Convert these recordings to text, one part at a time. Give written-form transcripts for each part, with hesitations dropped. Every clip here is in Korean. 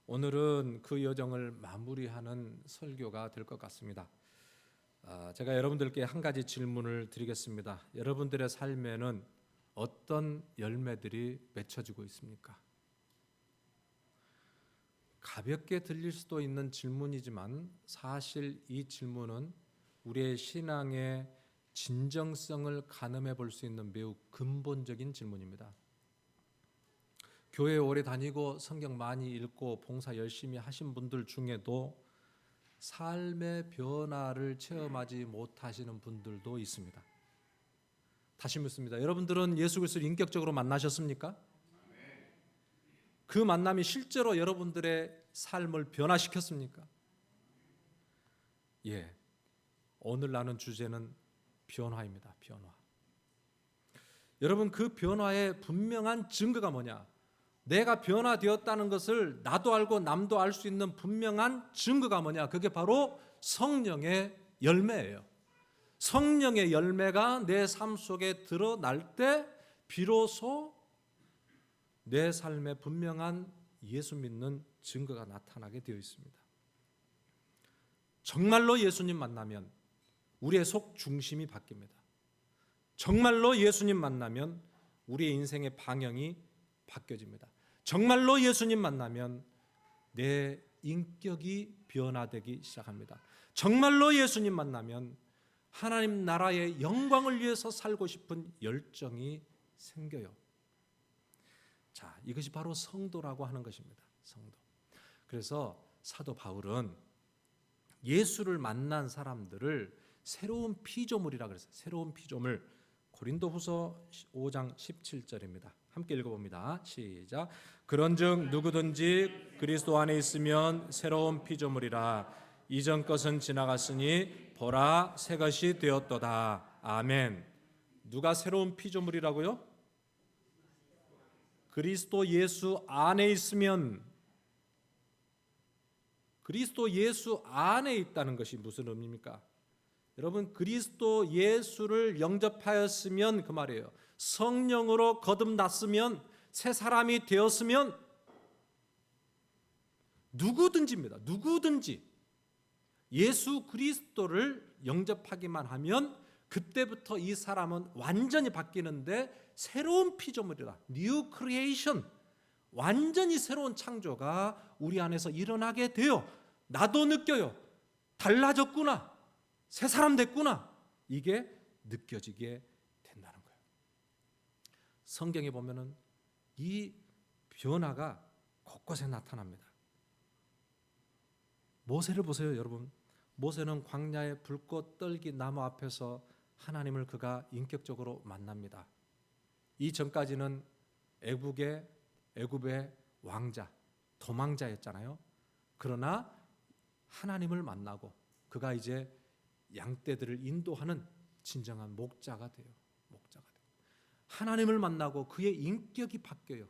오늘은 그 여정을 마무리하는 설교가 될 것 같습니다. 제가 여러분들께 한 가지 질문을 드리겠습니다. 여러분들의 삶에는 어떤 열매들이 맺혀지고 있습니까? 가볍게 들릴 수도 있는 질문이지만 사실 이 질문은 우리의 신앙의 진정성을 가늠해 볼 수 있는 매우 근본적인 질문입니다. 교회 오래 다니고 성경 많이 읽고 봉사 열심히 하신 분들 중에도 삶의 변화를 체험하지 못하시는 분들도 있습니다. 다시 묻습니다. 여러분들은 예수 그리스도를 인격적으로 만나셨습니까? 그 만남이 실제로 여러분들의 삶을 변화시켰습니까? 예. 오늘 나눈 주제는 변화입니다. 변화. 여러분, 그 변화의 분명한 증거가 뭐냐? 내가 변화되었다는 것을 나도 알고 남도 알 수 있는 분명한 증거가 뭐냐? 그게 바로 성령의 열매예요. 성령의 열매가 내 삶 속에 드러날 때 비로소 내 삶에 분명한 예수 믿는 증거가 나타나게 되어 있습니다. 정말로 예수님 만나면 우리의 속 중심이 바뀝니다. 정말로 예수님 만나면 우리의 인생의 방향이 바뀌어집니다. 정말로 예수님 만나면 내 인격이 변화되기 시작합니다. 정말로 예수님 만나면 하나님 나라의 영광을 위해서 살고 싶은 열정이 생겨요. 자, 이것이 바로 성도라고 하는 것입니다. 성도. 그래서 사도 바울은 예수를 만난 사람들을 새로운 피조물이라 그랬어요. 새로운 피조물. 고린도후서 5장 17절입니다. 함께 읽어봅니다. 시작. 그런즉 누구든지 그리스도 안에 있으면 새로운 피조물이라. 이전 것은 지나갔으니 보라 새 것이 되었도다. 아멘. 누가 새로운 피조물이라고요? 그리스도 예수 안에 있으면. 그리스도 예수 안에 있다는 것이 무슨 의미입니까? 여러분, 그리스도 예수를 영접하였으면 그 말이에요. 성령으로 거듭났으면, 새 사람이 되었으면 누구든지입니다. 누구든지 예수 그리스도를 영접하기만 하면 그때부터 이 사람은 완전히 바뀌는데 새로운 피조물이다. New creation. 완전히 새로운 창조가 우리 안에서 일어나게 돼요. 나도 느껴요. 달라졌구나. 새 사람 됐구나. 이게 느껴지게 된다는 거예요. 성경에 보면은 이 변화가 곳곳에 나타납니다. 모세를 보세요, 여러분. 모세는 광야의 불꽃 떨기 나무 앞에서 하나님을 그가 인격적으로 만납니다. 이전까지는 애굽의 왕자, 도망자였잖아요. 그러나 하나님을 만나고 그가 이제 양떼들을 인도하는 진정한 목자가 돼요. 하나님을 만나고 그의 인격이 바뀌어요.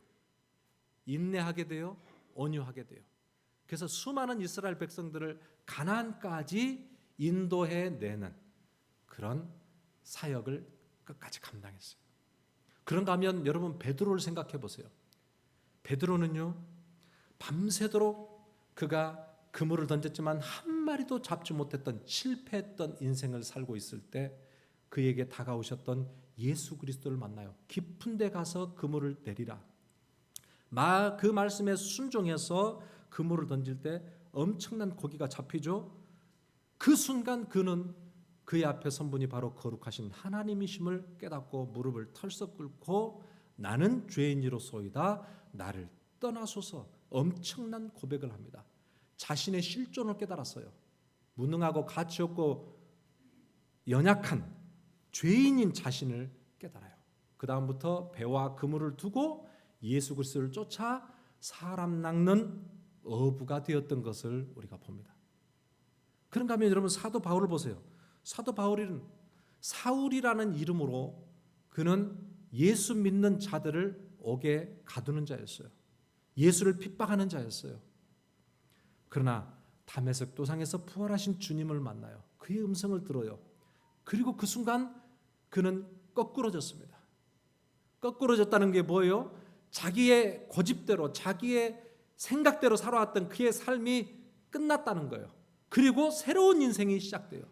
인내하게 돼요. 온유하게 돼요. 그래서 수많은 이스라엘 백성들을 가나안까지 인도해내는 그런 사역을 끝까지 감당했어요. 그런가 하면 여러분 베드로를 생각해 보세요. 베드로는요, 밤새도록 그가 그물을 던졌지만 한 마리도 잡지 못했던 실패했던 인생을 살고 있을 때 그에게 다가오셨던 예수 그리스도를 만나요. 깊은 데 가서 그물을 내리라. 그 말씀에 순종해서 그물을 던질 때 엄청난 고기가 잡히죠. 그 순간 그는 그의 앞에 선 분이 바로 거룩하신 하나님이심을 깨닫고 무릎을 털썩 꿇고 나는 죄인이로소이다. 나를 떠나소서. 엄청난 고백을 합니다. 자신의 실존을 깨달았어요. 무능하고 가치 없고 연약한 죄인인 자신을 깨달아요. 그 다음부터 배와 그물을 두고 예수 그리스도를 쫓아 사람 낚는 어부가 되었던 것을 우리가 봅니다. 그런가 하면 여러분 사도 바울을 보세요. 사도 바울은 사울이라는 이름으로 그는 예수 믿는 자들을 옥에 가두는 자였어요. 예수를 핍박하는 자였어요. 그러나 다메섹 도상에서 부활하신 주님을 만나요. 그의 음성을 들어요. 그리고 그 순간 그는 거꾸러졌습니다. 거꾸러졌다는 게 뭐예요? 자기의 고집대로 자기의 생각대로 살아왔던 그의 삶이 끝났다는 거예요. 그리고 새로운 인생이 시작돼요.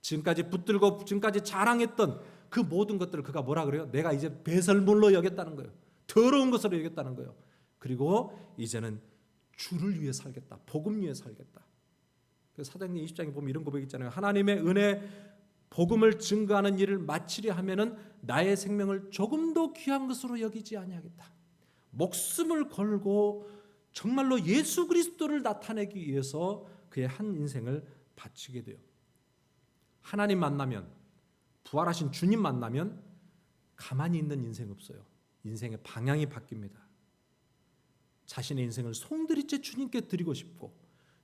지금까지 붙들고 지금까지 자랑했던 그 모든 것들을 그가 뭐라 그래요? 내가 이제 배설물로 여겼다는 거예요. 더러운 것으로 여겼다는 거예요. 그리고 이제는 주를 위해 살겠다. 복음 위해 살겠다. 그래서 사도행전 20장에 보면 이런 고백 있잖아요. 하나님의 은혜 복음을 증거하는 일을 마치려 하면은 나의 생명을 조금도 귀한 것으로 여기지 아니하겠다. 목숨을 걸고 정말로 예수 그리스도를 나타내기 위해서 그의 한 인생을 바치게 돼요. 하나님 만나면, 부활하신 주님 만나면 가만히 있는 인생 없어요. 인생의 방향이 바뀝니다. 자신의 인생을 송두리째 주님께 드리고 싶고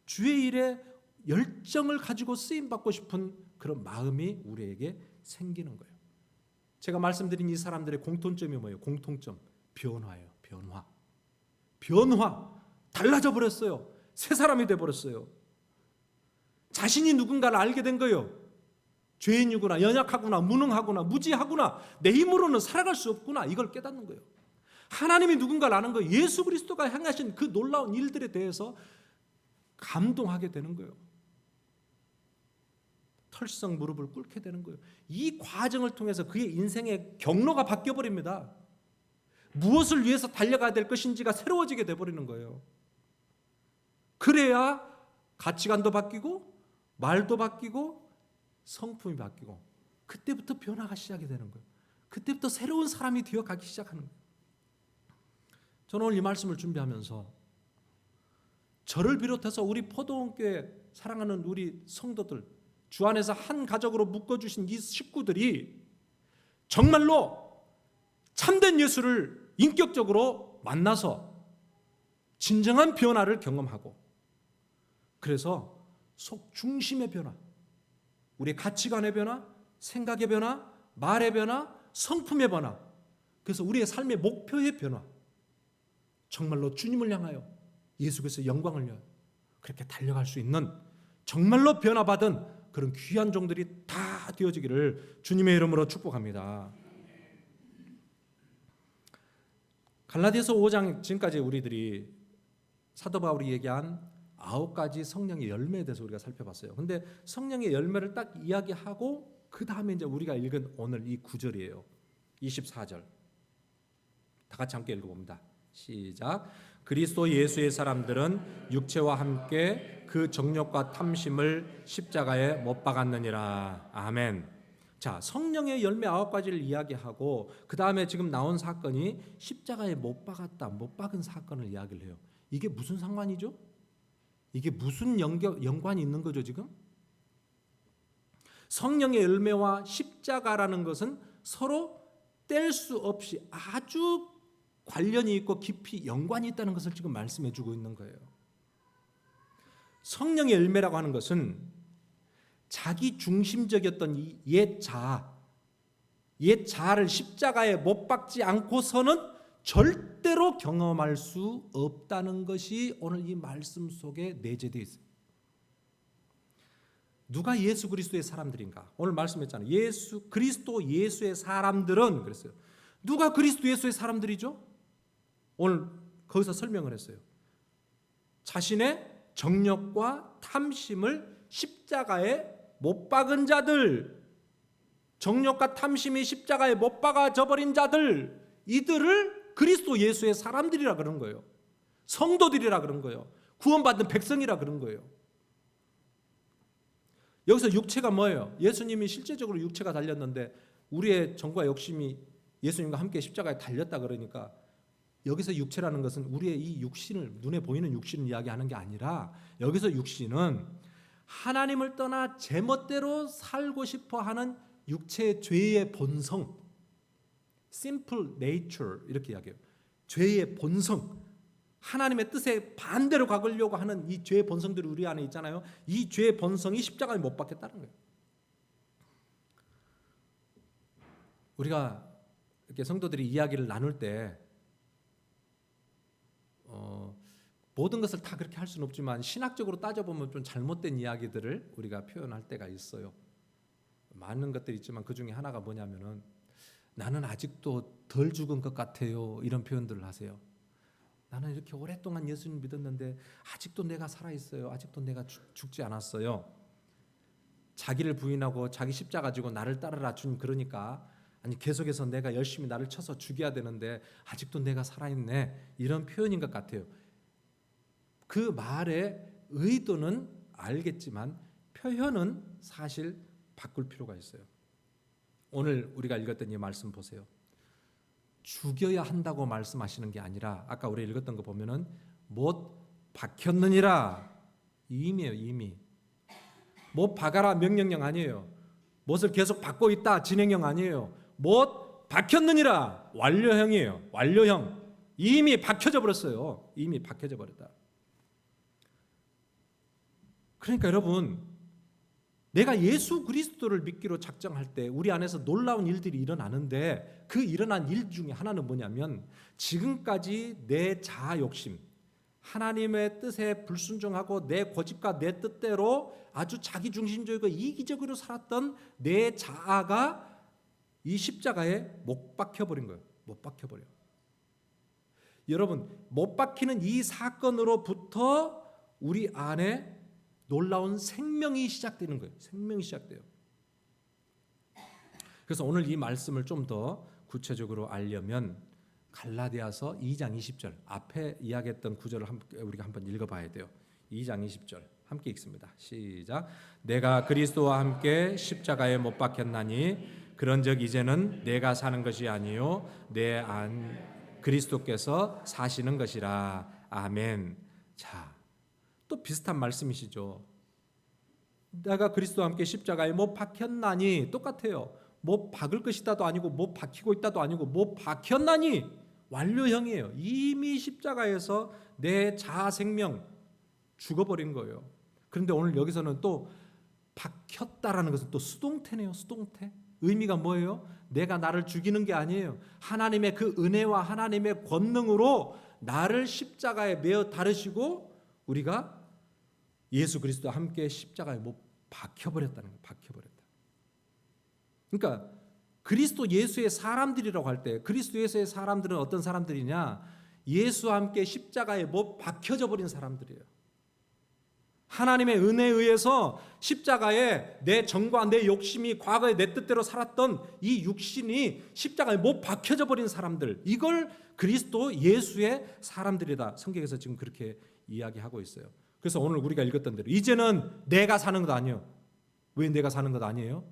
주의 일에 열정을 가지고 쓰임받고 싶은 그런 마음이 우리에게 생기는 거예요. 제가 말씀드린 이 사람들의 공통점이 뭐예요? 공통점, 변화예요. 변화. 달라져 버렸어요. 새 사람이 돼버렸어요. 자신이 누군가를 알게 된 거예요. 죄인이구나, 연약하구나, 무능하구나, 무지하구나, 내 힘으로는 살아갈 수 없구나, 이걸 깨닫는 거예요. 하나님이 누군가를 아는 거예요. 예수 그리스도가 행하신 그 놀라운 일들에 대해서 감동하게 되는 거예요. 털썩 무릎을 꿇게 되는 거예요. 이 과정을 통해서 그의 인생의 경로가 바뀌어버립니다. 무엇을 위해서 달려가야 될 것인지가 새로워지게 돼버리는 거예요. 그래야 가치관도 바뀌고 말도 바뀌고 성품이 바뀌고 그때부터 변화가 시작이 되는 거예요. 그때부터 새로운 사람이 되어가기 시작하는 거예요. 저는 오늘 이 말씀을 준비하면서 저를 비롯해서 우리 포도원교회 사랑하는 우리 성도들, 주 안에서 한 가족으로 묶어주신 이 식구들이 정말로 참된 예수를 인격적으로 만나서 진정한 변화를 경험하고, 그래서 속 중심의 변화, 우리의 가치관의 변화, 생각의 변화, 말의 변화, 성품의 변화, 그래서 우리의 삶의 목표의 변화, 정말로 주님을 향하여 예수 그리스도의 영광을 위하여 그렇게 달려갈 수 있는 정말로 변화받은 그런 귀한 종들이 다 되어지기를 주님의 이름으로 축복합니다. 갈라디아서 5장 지금까지 우리들이 사도 바울이 얘기한 9가지 성령의 열매에 대해서 우리가 살펴봤어요. 근데 성령의 열매를 딱 이야기하고 그 다음에 이제 우리가 읽은 오늘 이 9절이에요. 24절. 다 같이 함께 읽어봅니다. 시작. 그리스도 예수의 사람들은 육체와 함께 그 정욕과 탐심을 십자가에 못 박았느니라. 아멘. 자, 성령의 열매 9가지를 이야기하고 그 다음에 지금 나온 사건이 십자가에 못 박았다, 못 박은 사건을 이야기를 해요. 이게 무슨 상관이죠? 이게 무슨 연관이 있는 거죠 지금? 성령의 열매와 십자가라는 것은 서로 뗄 수 없이 아주 관련이 있고 깊이 연관이 있다는 것을 지금 말씀해 주고 있는 거예요. 성령의 열매라고 하는 것은 자기 중심적이었던 이 옛 자아를 십자가에 못 박지 않고서는 절대로 경험할 수 없다는 것이 오늘 이 말씀 속에 내재되어 있어요. 누가 예수 그리스도의 사람들인가? 오늘 말씀했잖아요. 예수 그리스도 예수의 사람들은 그랬어요. 누가 그리스도 예수의 사람들이죠? 오늘 거기서 설명을 했어요. 자신의 정욕과 탐심을 십자가에 못 박은 자들, 정욕과 탐심이 십자가에 못 박아져 버린 자들, 이들을 그리스도 예수의 사람들이라 그런 거예요. 성도들이라 그런 거예요. 구원받은 백성이라 그런 거예요. 여기서 육체가 뭐예요? 예수님이 실제적으로 육체가 달렸는데 우리의 정과 욕심이 예수님과 함께 십자가에 달렸다 그러니까 여기서 육체라는 것은 우리의 이 육신을, 눈에 보이는 육신을 이야기하는 게 아니라 여기서 육신은 하나님을 떠나 제멋대로 살고 싶어 하는 육체의 죄의 본성, simple nature 이렇게 이야기해요. 죄의 본성, 하나님의 뜻에 반대로 가려고 하는 이 죄의 본성들이 우리 안에 있잖아요. 이 죄의 본성이 십자가에 못 박혔다는 거예요. 우리가 이렇게 성도들이 이야기를 나눌 때 모든 것을 다 그렇게 할 수는 없지만 신학적으로 따져보면 좀 잘못된 이야기들을 우리가 표현할 때가 있어요. 많은 것들이 있지만 그 중에 하나가 뭐냐면은 나는 아직도 덜 죽은 것 같아요, 이런 표현들을 하세요. 나는 이렇게 오랫동안 예수님 믿었는데 아직도 내가 살아있어요. 아직도 내가 죽지 않았어요. 자기를 부인하고 자기 십자가 지고 나를 따르라 주님 그러니까 아니 계속해서 내가 열심히 나를 쳐서 죽여야 되는데 아직도 내가 살아있네 이런 표현인 것 같아요. 그 말의 의도는 알겠지만 표현은 사실 바꿀 필요가 있어요. 오늘 우리가 읽었던 이 말씀 보세요. 죽여야 한다고 말씀하시는 게 아니라 아까 우리 읽었던 거 보면은 못 박혔느니라 이임이에요. 이미 못 박아라 명령형 아니에요. 못을 계속 받고 있다 진행형 아니에요. 못 박혔느니라 완료형이에요. 완료형. 이미 박혀져 버렸어요. 이미 박혀져 버렸다. 그러니까 여러분 내가 예수 그리스도를 믿기로 작정할 때 우리 안에서 놀라운 일들이 일어나는데 그 일어난 일 중에 하나는 뭐냐면 지금까지 내 자아 욕심 하나님의 뜻에 불순종하고 내 고집과 내 뜻대로 아주 자기중심적이고 이기적으로 살았던 내 자아가 이 십자가에 못 박혀버린 거예요. 못 박혀버려. 여러분 못 박히는 이 사건으로부터 우리 안에 놀라운 생명이 시작되는 거예요. 생명이 시작돼요. 그래서 오늘 이 말씀을 좀 더 구체적으로 알려면 갈라디아서 2장 20절 앞에 이야기했던 구절을 우리가 한번 읽어봐야 돼요. 2장 20절 함께 읽습니다. 시작. 내가 그리스도와 함께 십자가에 못 박혔나니 그런즉 이제는 내가 사는 것이 아니요 내 안 그리스도께서 사시는 것이라. 아멘. 자, 또 비슷한 말씀이시죠. 내가 그리스도와 함께 십자가에 못 박혔나니 똑같아요. 못 박을 것이다도 아니고 못 박히고 있다도 아니고 못 박혔나니 완료형이에요. 이미 십자가에서 내 자아 생명 죽어버린 거예요. 그런데 오늘 여기서는 또 박혔다라는 것은 또 수동태네요. 수동태. 의미가 뭐예요? 내가 나를 죽이는 게 아니에요. 하나님의 그 은혜와 하나님의 권능으로 나를 십자가에 매어 다루시고 우리가 예수 그리스도와 함께 십자가에 못 박혀버렸다는 거예요. 박혀버렸다. 그러니까 그리스도 예수의 사람들이라고 할 때 그리스도 예수의 사람들은 어떤 사람들이냐? 예수와 함께 십자가에 못 박혀져 버린 사람들이에요. 하나님의 은혜에 의해서 십자가에 내 정과 내 욕심이 과거에 내 뜻대로 살았던 이 육신이 십자가에 못 박혀져 버린 사람들, 이걸 그리스도 예수의 사람들이다. 성경에서 지금 그렇게 이야기하고 있어요. 그래서 오늘 우리가 읽었던 대로 이제는 내가 사는 것 아니에요. 왜 내가 사는 것 아니에요?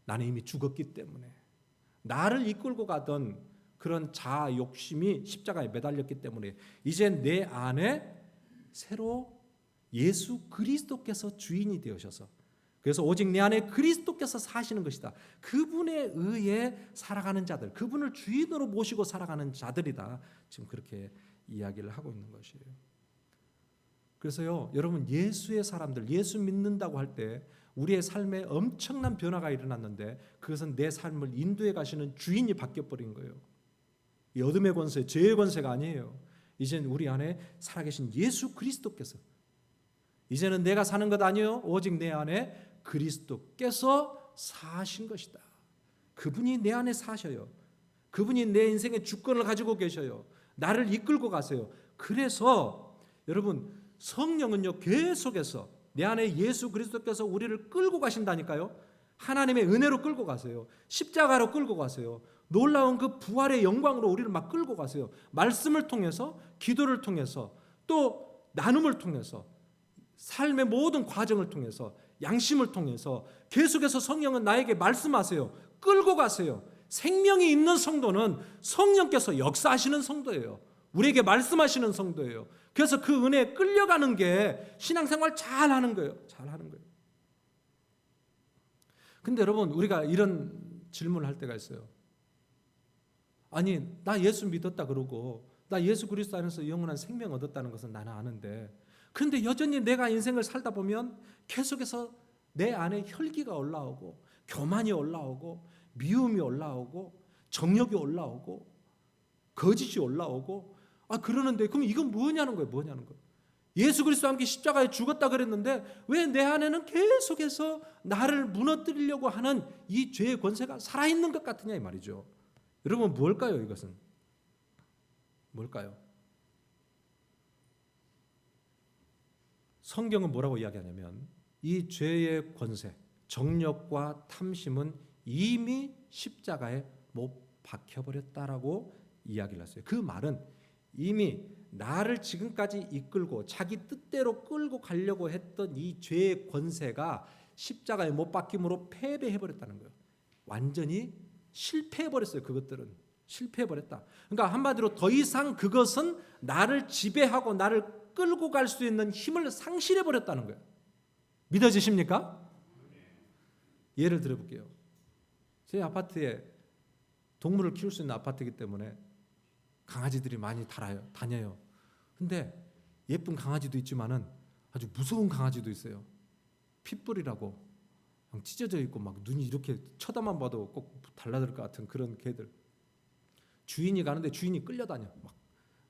나는 이미 죽었기 때문에. 나를 이끌고 가던 그런 자아 욕심이 십자가에 매달렸기 때문에 이제 내 안에 새로 예수 그리스도께서 주인이 되셔서, 그래서 오직 내 안에 그리스도께서 사시는 것이다. 그분에 의해 살아가는 자들, 그분을 주인으로 모시고 살아가는 자들이다. 지금 그렇게 이야기를 하고 있는 것이에요. 그래서요, 여러분, 예수의 사람들, 예수 믿는다고 할 때 우리의 삶에 엄청난 변화가 일어났는데 그것은 내 삶을 인도해 가시는 주인이 바뀌어버린 거예요. 이 어둠의 권세, 죄의 권세가 아니에요. 이제는 우리 안에 살아계신 예수 그리스도께서, 이제는 내가 사는 것 아니요 오직 내 안에 그리스도께서 사신 것이다. 그분이 내 안에 사셔요. 그분이 내 인생의 주권을 가지고 계셔요. 나를 이끌고 가세요. 그래서 여러분, 성령은요 계속해서 내 안에 예수 그리스도께서 우리를 끌고 가신다니까요. 하나님의 은혜로 끌고 가세요. 십자가로 끌고 가세요. 놀라운 그 부활의 영광으로 우리를 막 끌고 가세요. 말씀을 통해서, 기도를 통해서, 또 나눔을 통해서, 삶의 모든 과정을 통해서, 양심을 통해서 계속해서 성령은 나에게 말씀하세요. 끌고 가세요. 생명이 있는 성도는 성령께서 역사하시는 성도예요. 우리에게 말씀하시는 성도예요. 그래서 그 은혜에 끌려가는 게 신앙생활 잘하는 거예요. 잘하는 거예요. 근데 여러분, 우리가 이런 질문을 할 때가 있어요. 아니, 나 예수 믿었다 그러고 나 예수 그리스도 안에서 영원한 생명 얻었다는 것은 나는 아는데, 그런데 여전히 내가 인생을 살다 보면 계속해서 내 안에 혈기가 올라오고 교만이 올라오고 미움이 올라오고 정욕이 올라오고 거짓이 올라오고, 그러는데 그럼 이건 뭐냐는 거예요. 뭐냐는 거예요. 예수 그리스도와 함께 십자가에 죽었다 그랬는데 왜 내 안에는 계속해서 나를 무너뜨리려고 하는 이 죄의 권세가 살아있는 것 같으냐 이 말이죠. 여러분, 뭘까요? 이것은 뭘까요? 성경은 뭐라고 이야기하냐면 이 죄의 권세, 정욕과 탐심은 이미 십자가에 못 박혀버렸다라고 이야기를 했어요. 그 말은 이미 나를 지금까지 이끌고 자기 뜻대로 끌고 가려고 했던 이 죄의 권세가 십자가에 못 박힘으로 패배해버렸다는 거예요. 완전히 실패해버렸어요. 그것들은 실패해버렸다. 그러니까 한마디로 더 이상 그것은 나를 지배하고 나를 끌고 갈 수 있는 힘을 상실해버렸다는 거예요. 믿어지십니까? 예를 들어볼게요. 제 아파트에 동물을 키울 수 있는 아파트이기 때문에 강아지들이 많이 다녀요. 근데 예쁜 강아지도 있지만은 아주 무서운 강아지도 있어요. pitbull이라고 찢어져 있고 막 눈이 이렇게 쳐다만 봐도 꼭 달라들 것 같은 그런 개들. 주인이 가는데 주인이 끌려다녀. 막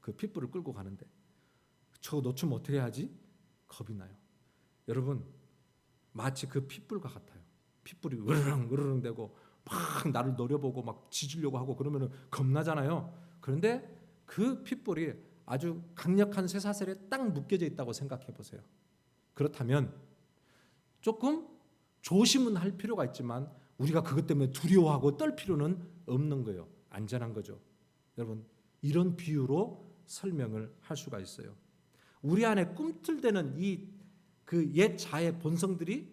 그 핏불을 끌고 가는데 저거 놓치면 어떻게 하지? 겁이 나요. 여러분 마치 그 핏불과 같아요. 핏불이 으르렁 으르렁 대고 막 나를 노려보고 막 짖으려고 하고 그러면은 겁나잖아요. 그런데 그 핏불이 아주 강력한 쇠사슬에 딱 묶여져 있다고 생각해 보세요. 그렇다면 조금 조심은 할 필요가 있지만 우리가 그것 때문에 두려워하고 떨 필요는 없는 거예요. 안전한 거죠. 여러분 이런 비유로 설명을 할 수가 있어요. 우리 안에 꿈틀대는 이 그 옛 자의 본성들이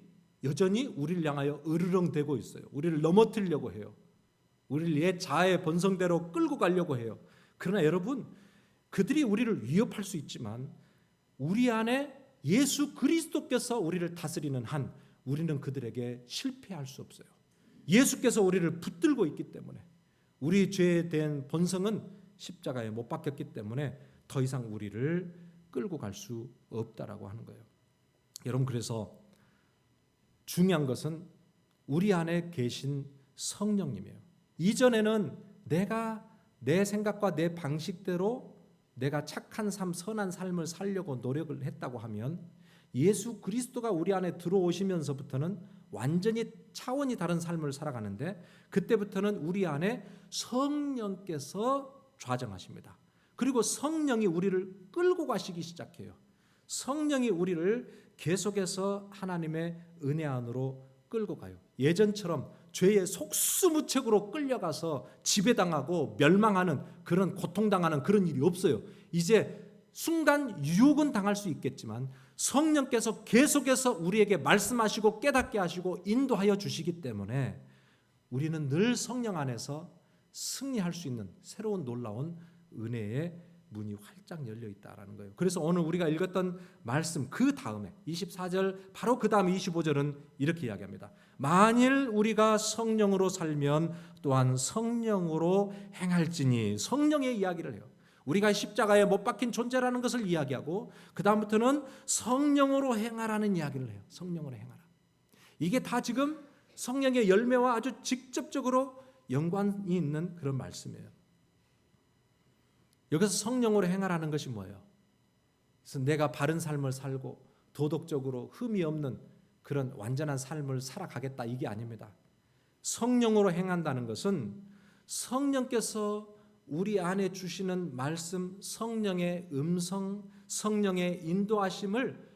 여전히 우리를 향하여 으르렁대고 있어요. 우리를 넘어뜨리려고 해요. 우리를 옛 자의 본성대로 끌고 가려고 해요. 그러나 여러분 그들이 우리를 위협할 수 있지만 우리 안에 예수 그리스도께서 우리를 다스리는 한 우리는 그들에게 실패할 수 없어요. 예수께서 우리를 붙들고 있기 때문에 우리 죄에 대한 본성은 십자가에 못 박혔기 때문에 더 이상 우리를 끌고 갈 수 없다라고 하는 거예요. 여러분 그래서 중요한 것은 우리 안에 계신 성령님이에요. 이전에는 내가 내 생각과 내 방식대로 내가 착한 삶, 선한 삶을 살려고 노력을 했다고 하면 예수 그리스도가 우리 안에 들어오시면서부터는 완전히 차원이 다른 삶을 살아가는데 그때부터는 우리 안에 성령께서 좌정하십니다. 그리고 성령이 우리를 끌고 가시기 시작해요. 성령이 우리를 계속해서 하나님의 은혜 안으로 끌고 가요. 예전처럼 죄의 속수무책으로 끌려가서 지배당하고 멸망하는 그런 고통당하는 그런 일이 없어요. 이제 순간 유혹은 당할 수 있겠지만 성령께서 계속해서 우리에게 말씀하시고 깨닫게 하시고 인도하여 주시기 때문에 우리는 늘 성령 안에서 승리할 수 있는 새로운 놀라운 은혜의 문이 활짝 열려 있다라는 거예요. 그래서 오늘 우리가 읽었던 말씀 그 다음에 24절 바로 그 다음 25절은 이렇게 이야기합니다. 만일 우리가 성령으로 살면 또한 성령으로 행할지니 성령의 이야기를 해요. 우리가 십자가에 못 박힌 존재라는 것을 이야기하고 그 다음부터는 성령으로 행하라는 이야기를 해요. 성령으로 행하라. 이게 다 지금 성령의 열매와 아주 직접적으로 연관이 있는 그런 말씀이에요. 여기서 성령으로 행하라는 것이 뭐예요? 그래서 내가 바른 삶을 살고 도덕적으로 흠이 없는 그런 완전한 삶을 살아가겠다 이게 아닙니다. 성령으로 행한다는 것은 성령께서 우리 안에 주시는 말씀, 성령의 음성, 성령의 인도하심을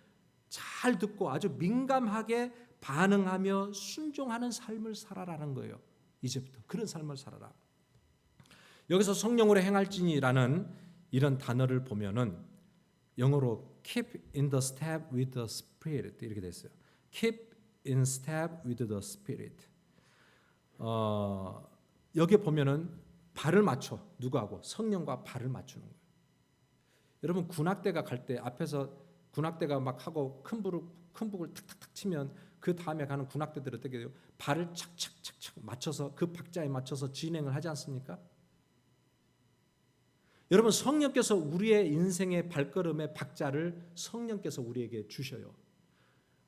잘 듣고 아주 민감하게 반응하며 순종하는 삶을 살아라는 거예요. 이제부터 그런 삶을 살아라. 여기서 성령으로 행할지니라는 이런 단어를 보면은 영어로 keep in the step with the spirit 이렇게 돼 있어요. keep in step with the spirit. 여기 보면은 발을 맞춰 누구하고 성령과 발을 맞추는 거예요. 여러분 군악대가 갈 때 앞에서 군악대가 막 하고 큰 북을 탁탁탁 치면 그 다음에 가는 군악대들 어떻게 돼요? 발을 착착착착 맞춰서 그 박자에 맞춰서 진행을 하지 않습니까? 여러분 성령께서 우리의 인생의 발걸음의 박자를 성령께서 우리에게 주셔요.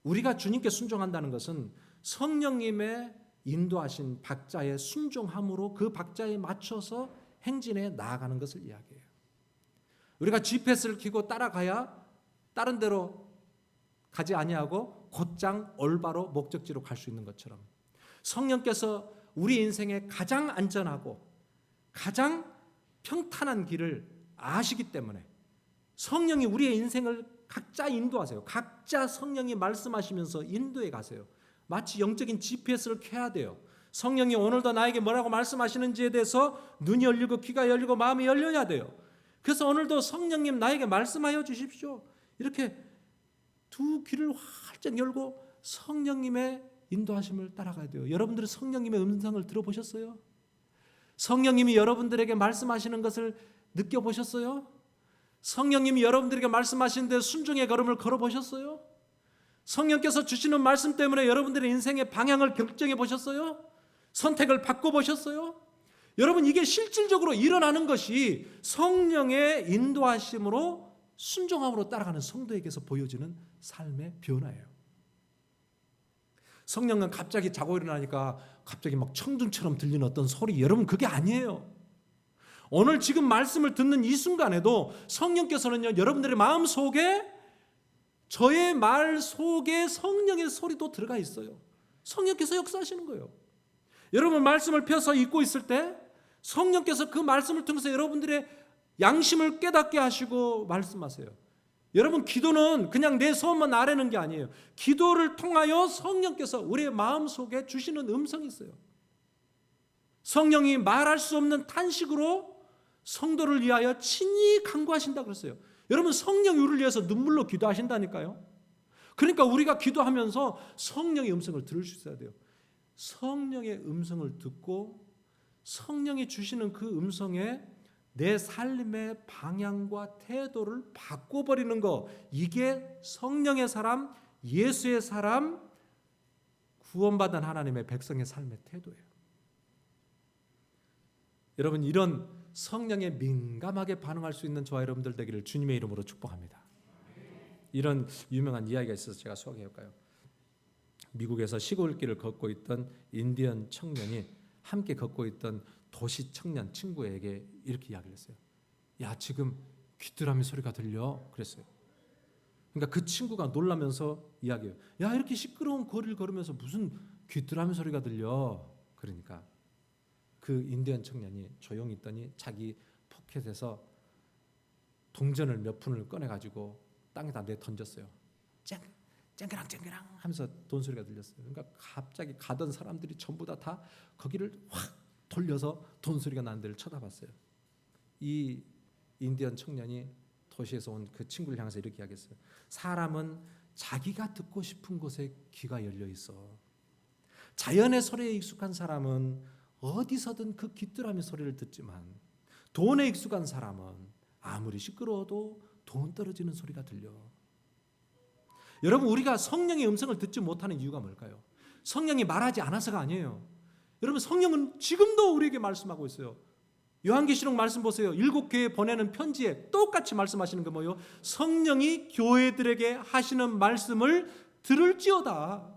우리가 주님께 순종한다는 것은 성령님의 인도하신 박자에 순종함으로 그 박자에 맞춰서 행진해 나아가는 것을 이야기해요. 우리가 GPS를 켜고 따라가야 다른 데로 가지 아니하고 곧장 올바로 목적지로 갈 수 있는 것처럼 성령께서 우리 인생에 가장 안전하고 가장 평탄한 길을 아시기 때문에 성령이 우리의 인생을 각자 인도하세요. 각자 성령이 말씀하시면서 인도해 가세요. 마치 영적인 GPS를 켜야 돼요. 성령이 오늘도 나에게 뭐라고 말씀하시는지에 대해서 눈이 열리고 귀가 열리고 마음이 열려야 돼요. 그래서 오늘도 성령님 나에게 말씀하여 주십시오. 이렇게 두 귀를 활짝 열고 성령님의 인도하심을 따라가야 돼요. 여러분들은 성령님의 음성을 들어보셨어요? 성령님이 여러분들에게 말씀하시는 것을 느껴보셨어요? 성령님이 여러분들에게 말씀하시는데 순종의 걸음을 걸어보셨어요? 성령께서 주시는 말씀 때문에 여러분들의 인생의 방향을 결정해 보셨어요? 선택을 바꿔보셨어요? 여러분, 이게 실질적으로 일어나는 것이 성령의 인도하심으로 순종함으로 따라가는 성도에게서 보여지는 삶의 변화예요. 성령은 갑자기 자고 일어나니까 갑자기 막 청중처럼 들리는 어떤 소리, 여러분 그게 아니에요. 오늘 지금 말씀을 듣는 이 순간에도 성령께서는요, 여러분들의 마음 속에, 저의 말 속에 성령의 소리도 들어가 있어요. 성령께서 역사하시는 거예요. 여러분 말씀을 펴서 읽고 있을 때 성령께서 그 말씀을 통해서 여러분들의 양심을 깨닫게 하시고 말씀하세요. 여러분, 기도는 그냥 내 소원만 아뢰는 게 아니에요. 기도를 통하여 성령께서 우리의 마음 속에 주시는 음성이 있어요. 성령이 말할 수 없는 탄식으로 성도를 위하여 친히 간구하신다 그랬어요. 여러분, 성령이 우리를 위해서 눈물로 기도하신다니까요. 그러니까 우리가 기도하면서 성령의 음성을 들을 수 있어야 돼요. 성령의 음성을 듣고 성령이 주시는 그 음성에 내 삶의 방향과 태도를 바꿔버리는 거, 이게 성령의 사람, 예수의 사람, 구원받은 하나님의 백성의 삶의 태도예요. 여러분, 이런 성령에 민감하게 반응할 수 있는 저와 여러분들 되기를 주님의 이름으로 축복합니다. 이런 유명한 이야기가 있어서 제가 소개해볼까요? 미국에서 시골길을 걷고 있던 인디언 청년이 함께 걷고 있던 도시 청년 친구에게 이렇게 이야기를 했어요. 야, 지금 귀뚜라미 소리가 들려? 그랬어요. 그러니까 그 친구가 놀라면서 이야기해요. 야, 이렇게 시끄러운 거리를 걸으면서 무슨 귀뚜라미 소리가 들려? 그러니까 그 인디언 청년이 조용히 있더니 자기 포켓에서 동전을 몇 푼을 꺼내가지고 땅에다 내던졌어요. 쨍그랑 하면서 돈 소리가 들렸어요. 그러니까 갑자기 가던 사람들이 전부 다 거기를 확 돌려서 돈 소리가 나는 데를 쳐다봤어요. 이 인디언 청년이 도시에서 온 그 친구를 향해서 이렇게 이야기했어요. 사람은 자기가 듣고 싶은 곳에 귀가 열려 있어. 자연의 소리에 익숙한 사람은 어디서든 그 귀뚜라미 소리를 듣지만 돈에 익숙한 사람은 아무리 시끄러워도 돈 떨어지는 소리가 들려. 여러분, 우리가 성령의 음성을 듣지 못하는 이유가 뭘까요? 성령이 말하지 않아서가 아니에요. 여러분, 성령은 지금도 우리에게 말씀하고 있어요. 요한계시록 말씀 보세요. 7교회에 보내는 편지에 똑같이 말씀하시는 게 뭐예요? 성령이 교회들에게 하시는 말씀을 들을지어다.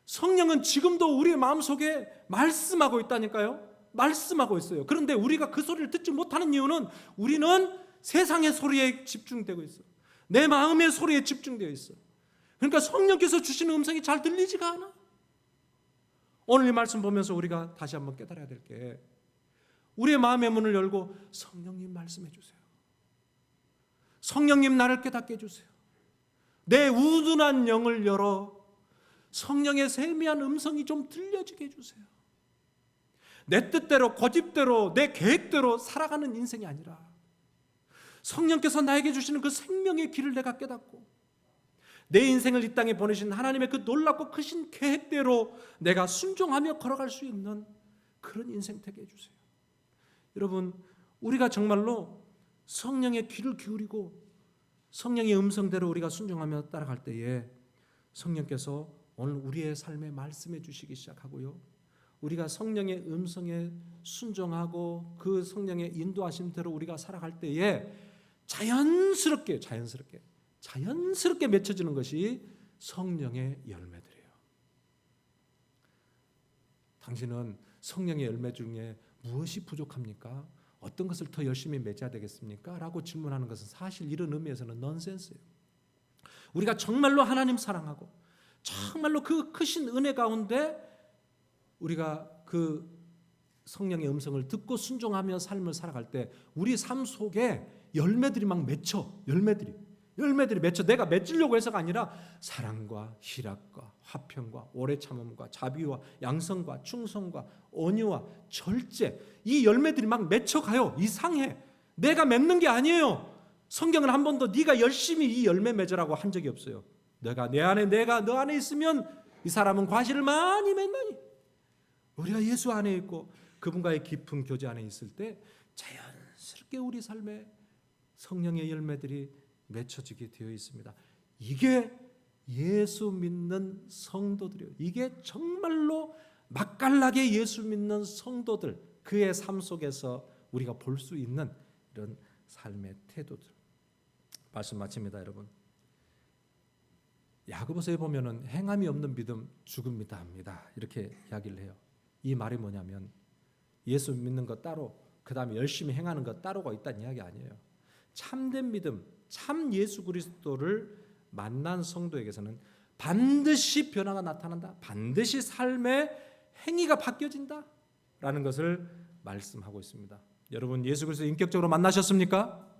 성령은 지금도 우리의 마음속에 말씀하고 있다니까요. 말씀하고 있어요. 그런데 우리가 그 소리를 듣지 못하는 이유는 우리는 세상의 소리에 집중되고 있어요. 내 마음의 소리에 집중되어 있어. 그러니까 성령께서 주시는 음성이 잘 들리지가 않아. 오늘 이 말씀 보면서 우리가 다시 한번 깨달아야 될 게, 우리의 마음의 문을 열고 성령님 말씀해 주세요. 성령님 나를 깨닫게 해주세요. 내 우둔한 영을 열어 성령의 세미한 음성이 좀 들려지게 해주세요. 내 뜻대로, 고집대로, 내 계획대로 살아가는 인생이 아니라 성령께서 나에게 주시는 그 생명의 길을 내가 깨닫고 내 인생을 이 땅에 보내신 하나님의 그 놀랍고 크신 계획대로 내가 순종하며 걸어갈 수 있는 그런 인생 되게 해주세요. 여러분, 우리가 정말로 성령의 귀를 기울이고 성령의 음성대로 우리가 순종하며 따라갈 때에 성령께서 오늘 우리의 삶에 말씀해 주시기 시작하고요, 우리가 성령의 음성에 순종하고 그 성령의 인도하심대로 우리가 살아갈 때에 자연스럽게 맺혀지는 것이 성령의 열매들이에요. 당신은 성령의 열매 중에 무엇이 부족합니까? 어떤 것을 더 열심히 맺어야 되겠습니까? 라고 질문하는 것은 사실 이런 의미에서는 넌센스예요. 우리가 정말로 하나님 사랑하고 정말로 그 크신 은혜 가운데 우리가 그 성령의 음성을 듣고 순종하며 삶을 살아갈 때 우리 삶 속에 열매들이 막 맺혀. 열매들이 열매들이 맺혀 내가 맺으려고 해서가 아니라 사랑과 희락과 화평과 오래 참음과 자비와 양성과 충성과 온유와 절제, 이 열매들이 막 맺혀가요. 이상해. 내가 맺는 게 아니에요. 성경은 한 번도 네가 열심히 이 열매 맺으라고 한 적이 없어요. 내가 너 안에 있으면 이 사람은 과실을 많이 맺나니, 우리가 예수 안에 있고 그분과의 깊은 교제 안에 있을 때 자연스럽게 우리 삶에 성령의 열매들이 맺혀지게 되어 있습니다. 이게 예수 믿는 성도들이에요. 이게 정말로 맛깔나게 예수 믿는 성도들, 그의 삶 속에서 우리가 볼 수 있는 이런 삶의 태도들. 말씀 마칩니다, 여러분. 야고보서에 보면은 행함이 없는 믿음 죽음이다 합니다. 이렇게 이야기를 해요. 이 말이 뭐냐면 예수 믿는 것 따로, 그 다음에 열심히 행하는 것 따로가 있다는 이야기 아니에요. 참된 믿음, 참 예수 그리스도를 만난 성도에게서는 반드시 변화가 나타난다. 반드시 삶의 행위가 바뀌어진다 라는 것을 말씀하고 있습니다. 여러분, 예수 그리스도 인격적으로 만나셨습니까?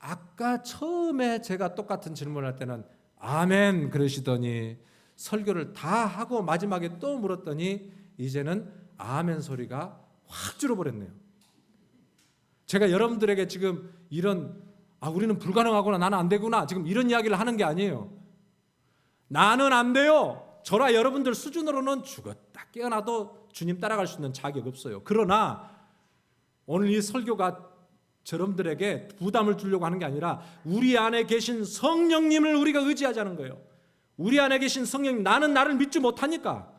아까 처음에 제가 똑같은 질문을 할 때는 아멘 그러시더니 설교를 다 하고 마지막에 또 물었더니 이제는 아멘 소리가 확 줄어버렸네요. 제가 여러분들에게 지금 이런 우리는 불가능하구나, 나는 안 되구나, 지금 이런 이야기를 하는 게 아니에요. 나는 안 돼요. 저라 여러분들 수준으로는 죽었다 깨어나도 주님 따라갈 수 있는 자격 없어요. 그러나 오늘 이 설교가 여러분들에게 부담을 주려고 하는 게 아니라 우리 안에 계신 성령님을 우리가 의지하자는 거예요. 우리 안에 계신 성령님, 나는 나를 믿지 못하니까,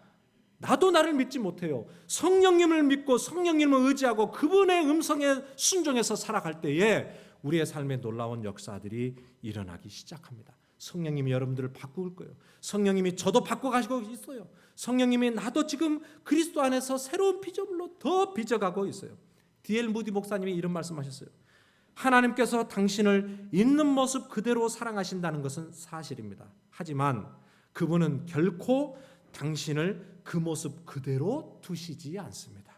나도 나를 믿지 못해요. 성령님을 믿고 성령님을 의지하고 그분의 음성에 순종해서 살아갈 때에 우리의 삶에 놀라운 역사들이 일어나기 시작합니다. 성령님이 여러분들을 바꿀 거예요. 성령님이 저도 바꿔가시고 있어요. 성령님이 나도 지금 그리스도 안에서 새로운 피조물로 더 빚어가고 있어요. D.L. 무디 목사님이 이런 말씀하셨어요. 하나님께서 당신을 있는 모습 그대로 사랑하신다는 것은 사실입니다. 하지만 그분은 결코 당신을 그 모습 그대로 두시지 않습니다.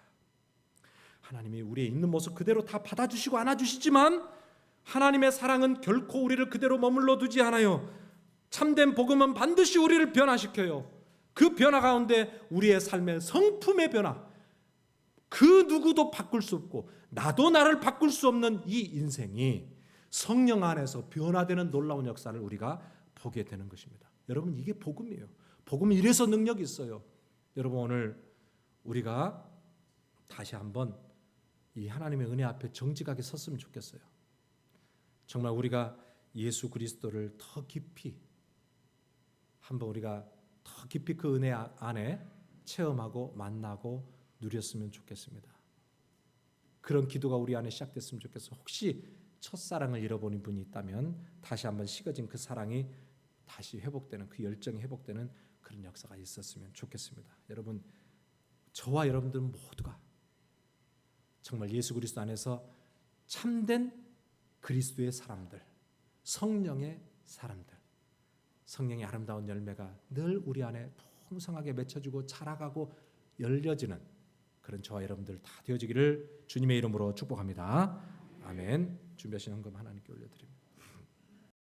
하나님이 우리의 있는 모습 그대로 다 받아주시고 안아주시지만 하나님의 사랑은 결코 우리를 그대로 머물러 두지 않아요. 참된 복음은 반드시 우리를 변화시켜요. 그 변화 가운데 우리의 삶의 성품의 변화, 그 누구도 바꿀 수 없고 나도 나를 바꿀 수 없는 이 인생이 성령 안에서 변화되는 놀라운 역사를 우리가 보게 되는 것입니다. 여러분, 이게 복음이에요. 복음은 이래서 능력이 있어요. 여러분, 오늘 우리가 다시 한번 이 하나님의 은혜 앞에 정직하게 섰으면 좋겠어요. 정말 우리가 예수 그리스도를 더 깊이 한번 우리가 더 깊이 그 은혜 안에 체험하고 만나고 누렸으면 좋겠습니다. 그런 기도가 우리 안에 시작됐으면 좋겠어요. 혹시 첫사랑을 잃어버린 분이 있다면 다시 한번 식어진 그 사랑이 다시 회복되는, 그 열정이 회복되는 그런 역사가 있었으면 좋겠습니다. 여러분, 저와 여러분들 모두가 정말 예수 그리스도 안에서 참된 그리스도의 사람들, 성령의 사람들, 성령의 아름다운 열매가 늘 우리 안에 풍성하게 맺혀지고 자라가고 열려지는 그런 저와 여러분들 다 되어지기를 주님의 이름으로 축복합니다. 아멘. 준비하신 헌금 하나님께 올려드립니다.